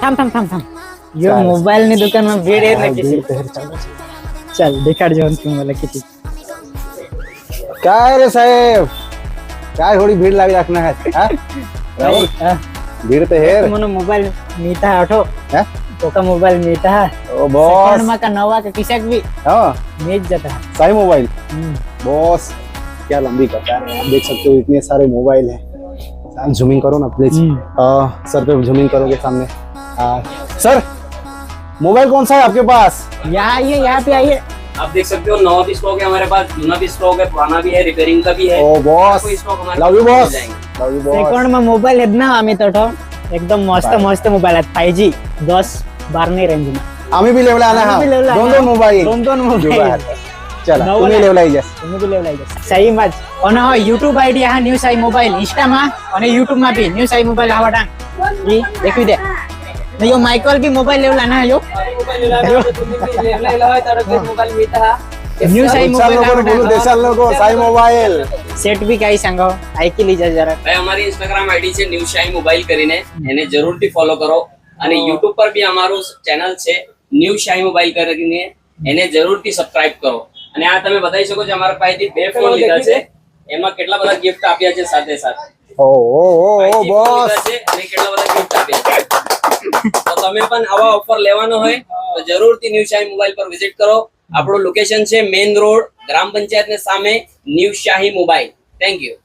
थांब थांब थांब थांब यो मोबाईल ની દુકાનમાં ભીડ એ નક્કી चल देखाड जेवण तुम्हाला किती काय रे साहेब काय थोडी भीड़ लावी लागणार है भीड़ तो है મને મોબાઈલ મીઠા આઠો है तो का मोबाइल मीठा ओ बॉस सेकंड में का नवा का किसक भी हाँ मेज जाता है सही मोबाइल बॉस क्या लंबी कथा है आप देख सकते हो इतने सारे मोबाइल है जूमिंग करो ना प्लीज सर पे जूमिंग करोगे सामने सर मोबाइल कौन सा है आपके पास यहाँ पे आइए आप देख सकते हो नवा भी स्टॉक है हमारे पास, जूना भी स्टॉक है, पुराना भी है, रिपेयरिंग का भी है। ओ बॉस कोई स्टॉक हमारे लव यू पास बॉस मिल जाएंगे। लव यू बॉस सेकंड में मोबाइल है ना आम्ही तो एकदम मस्त मस्त मोबाइल है 5G 10-12 रेंज में आम्ही भी लेवला आला हा आम्ही बी level दोन आला. दोन मोबाईल दोन मोबाईल चला नवला. तुम्ही लेवला जा तुम्ही બી લેવડાવી જશે સહી માં જ અને હા YouTube આઈડી આ ન્યૂ સાઈ મોબાઈલ ઇન્સ્ટા માં અને YouTube માં બી ન્યૂ સાઈ મોબાઈલ આવાડા ઈ દેખી દે ને યો માઈકલ બી મોબાઈલ લેવલા ના યો ન્યू સાઈ ચાલ લોકો બોલું મોબાઈલ દેશાલ લોકો સાઈ મોબાઈલ સેટ બી કાઈ सांगो આઈકી લીજા જરા ભાઈ અમારી ઇન્સ્ટાગ્રામ આઈડી છે ન્યૂ શાઈ મોબાઈલ કરીને, એને જરૂરથી ફોલો કરો અને YouTube પર બી અમારું ચેનલ છે ન્યૂ શાઈ મોબાઈલ કરીને, એને જરૂરથી સબસ્ક્રાઇબ કરો. અને આ તમે બતાવી શકો છો અમારા પાસેથી બે ફોન લીધા છે, એમાં કેટલા બધા ગિફ્ટ આપ્યા છે સાથે સાથે. ઓ ઓ ઓ બોસ છે અને કેટલા બધા ગિફ્ટ આપ્યા છે. તો તમે પણ આવા ઓફર લેવાનો હોય તો જરૂરથી ન્યૂ શાહી મોબાઈલ પર વિઝિટ કરો. આપણું લોકેશન છે મેઇન રોડ ગ્રામ પંચાયત ને સામે ન્યૂ શાહી મોબાઈલ. Thank you.